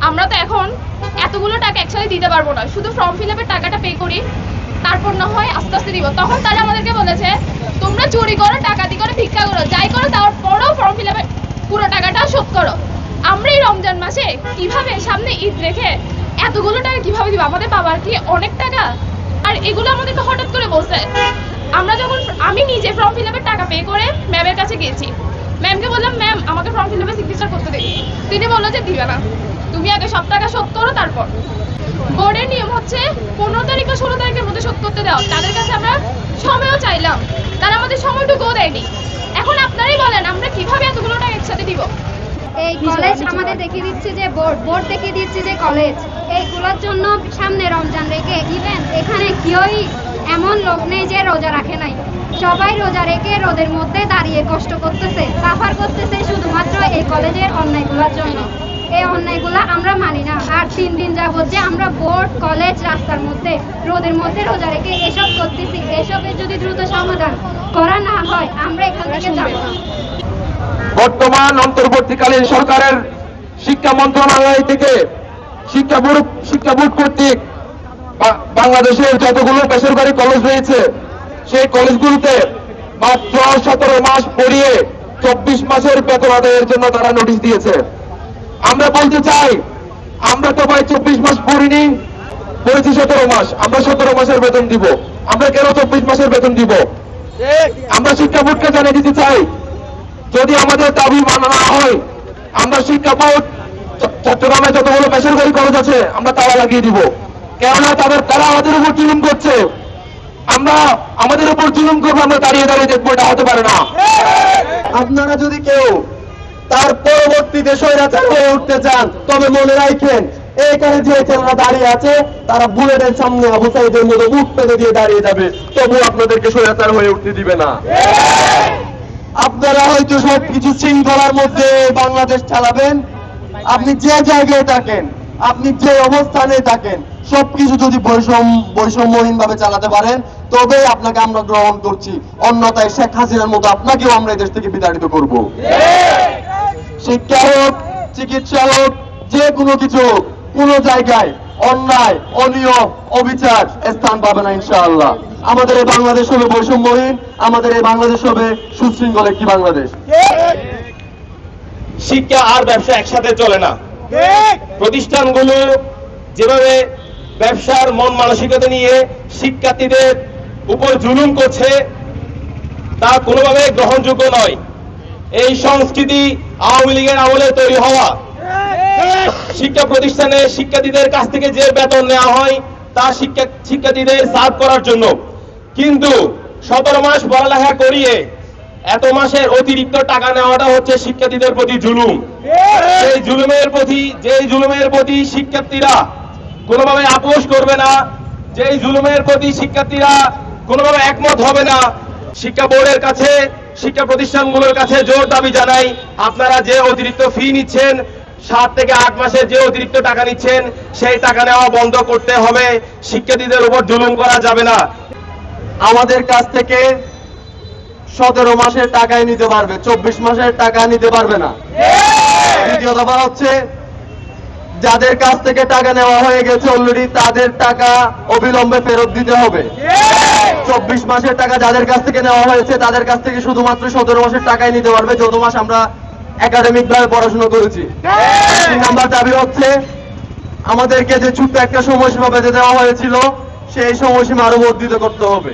আমরা তো এখন এতগুলো টাকা একসাথে দিতে পারবো না, শুধু ফর্ম ফিল আপের টাকাটা পে করি, তারপর না হয় আস্তে আস্তে দিব। তখন তারা আমাদেরকে বলেছে তোমরা চুরি করো, ডাকাতি করো, ভিক্ষা করো, যাই করো, তারপরেও ফর্ম ফিল আপের পুরো টাকাটা শোধ করো। আমরা এই রমজান মাসে কিভাবে সামনে ঈদ রেখে এতগুলো টাকা কিভাবে দিব? আমাদের বাবার কি অনেক টাকা? আর এগুলো আমাদেরকে হঠাৎ করে বলছে। আমি নিজে ফর্ম ফিল আপের টাকা পে করে ম্যামের কাছে গিয়েছি, ম্যামকে বললাম ম্যাম আমাকে ফর্ম ফিল আপে সিগনেচার করতে দিন। তিনি বললো যে দিবে না, তুমি আগে সব টাকা শোধ করো তারপর। বোর্ডের নিয়ম হচ্ছে 15 তারিখ বা 16 তারিখের মধ্যে শোধ করতে দাও। তাদের কাছে আমরা সময়ও চাইলাম, তারা আমাদের সময়টুকুও দেয়নি। এখন আপনারাই বলেন আমরা কিভাবে এতগুলো টাকা একসাথে দিব? এই কলেজ আমাদের দেখিয়ে দিচ্ছে যে বোর্ড দেখিয়ে দিচ্ছে যে কলেজ। এইগুলোর জন্য সামনে রমজান রেখে ইভেন্ট এখানে কেউই এমন লোক নেই যে রোজা রাখে নাই। সবাই রোজা রেখে রোদের মধ্যে দাঁড়িয়ে কষ্ট করতেছে, সাফার করতেছে শুধুমাত্র এই কলেজের অন্যায়গুলোর জন্য। এই অন্যায়গুলো আমরা মানি না। আর 3 দিন যাবত যে আমরা বোর্ড কলেজ রাস্তার মধ্যে রোদের মধ্যে রোজা রেখে এসব করতেছি, এসবের যদি দ্রুত সমাধান করা না হয় আমরা এখান থেকে যাব না। বর্তমান অন্তর্বর্তীকালীন সরকারের শিক্ষা মন্ত্রণালয় থেকে শিক্ষা বোর্ড কর্তৃক বাংলাদেশের যতগুলো বেসরকারি কলেজ রয়েছে সেই কলেজগুলোতে মাত্র 17 মাস পড়িয়ে 24 মাসের বেতন আদায়ের জন্য তারা নোটিশ দিয়েছে। আমরা বলতে চাই আমরা তো ভাই 24 মাস পড়িনি, পড়েছি 17 মাস। আমরা 17 মাসের বেতন দিব, আমরা কেন 24 মাসের বেতন দিব? আমরা শিক্ষা বোর্ডকে জানিয়ে দিতে চাই যদি আমাদের দাবি মানা না হয় আমরা শিক্ষা বোর্ড চট্টগ্রামে যতগুলো বেসরকারি কলেজ আছে আমরা তালা লাগিয়ে দিব। কেননা তারা আমাদের উপর জুলুম করছে, আমরা আমাদের উপর জুলুম করবো, আমরা দাঁড়িয়ে দাঁড়িয়ে দেখবো, এটা হতে পারে না। আপনারা যদি কেউ তার পরবর্তীতে স্বৈরাচার হয়ে উঠতে চান তবে মনে রাখেন এইখানে যে ছেলেরা দাঁড়িয়ে আছে তারা বুলেটের সামনে আবু সাইদের মতো মুখ পেতে দিয়ে দাঁড়িয়ে যাবে, তবু আপনাদেরকে স্বৈরাচার হয়ে উঠতে দিবে না। আপনারা হয়তো সবকিছু শৃঙ্খলার মধ্যে বাংলাদেশ চালাবেন, আপনি যে জায়গায় থাকেন, আপনি যে অবস্থানে থাকেন, সবকিছু যদি বৈষম্যহীন ভাবে চালাতে পারেন তবে আপনাকে আমরা গ্রহণ করছি, অন্যথায় শেখ হাসিনার মতো আপনাকেও আমরা এই দেশ থেকে বিতাড়িত করব। শিক্ষা হোক, চিকিৎসা হোক, যে কোনো কিছু কোন জায়গায় অন্যায়, অনিয়ম, অবিচার স্থান পাবে না ইনশাআল্লাহ। আমাদের এই বাংলাদেশ হবে বৈষম্যহীন, আমাদের এই বাংলাদেশ হবে সুশৃঙ্খল একটি বাংলাদেশ। শিক্ষা আর ব্যবসা একসাথে চলে না। প্রতিষ্ঠানগুলো যেভাবে ব্যবসার মন মানসিকতা নিয়ে শিক্ষার্থীদের উপর জুলুম করছে তা কোনোভাবে গ্রহণযোগ্য নয়। এই সংস্কৃতি আওয়ামী লীগের আমলে তৈরি হওয়া। শিক্ষা প্রতিষ্ঠানে শিক্ষার্থীদের কাছ থেকে যে বেতন নেওয়া হয় তা শিক্ষার্থীদের সার্ভ করার জন্য, কিন্তু 17 মাস পড়ালেখা করিয়ে এত মাসের অতিরিক্ত টাকা নেওয়াটা হচ্ছে শিক্ষার্থীদের প্রতি জুলুম। সেই জুলুমের প্রতি শিক্ষার্থীরা কোনোভাবে আপোষ করবে না, যেই জুলুমের প্রতি শিক্ষার্থীরা কোনোভাবে একমত হবে না। শিক্ষা বোর্ডের কাছে, শিক্ষা প্রতিষ্ঠানগুলোর কাছে জোর দাবি জানাই, আপনারা যে অতিরিক্ত ফি নিচ্ছেন, 7 থেকে 8 মাসে যে অতিরিক্ত টাকা নিচ্ছেন সেই টাকা নেওয়া বন্ধ করতে হবে। শিক্ষার্থীদের উপর জুলুম করা যাবে না। আমাদের কাছ থেকে 17 মাসের টাকাই নিতে পারবে, 24 মাসের টাকা নিতে পারবে না। দ্বিতীয় দফা হচ্ছে যাদের কাছ থেকে টাকা নেওয়া হয়ে গেছে অলরেডি তাদের টাকা অবিলম্বে ফেরত দিতে হবে। 24 মাসের টাকা যাদের কাছ থেকে নেওয়া হয়েছে তাদের কাছ থেকে শুধুমাত্র 17 মাসের টাকাই নিতে পারবে, যত মাস আমরা একাডেমিক ভাবে পড়াশোনা করেছি। 3 নাম্বার দাবি হচ্ছে আমাদেরকে যে ছোট্ট একটা সময়সীমা বেঁধে দেওয়া হয়েছিল সেই সময়সীমা আরো বর্ধিত করতে হবে।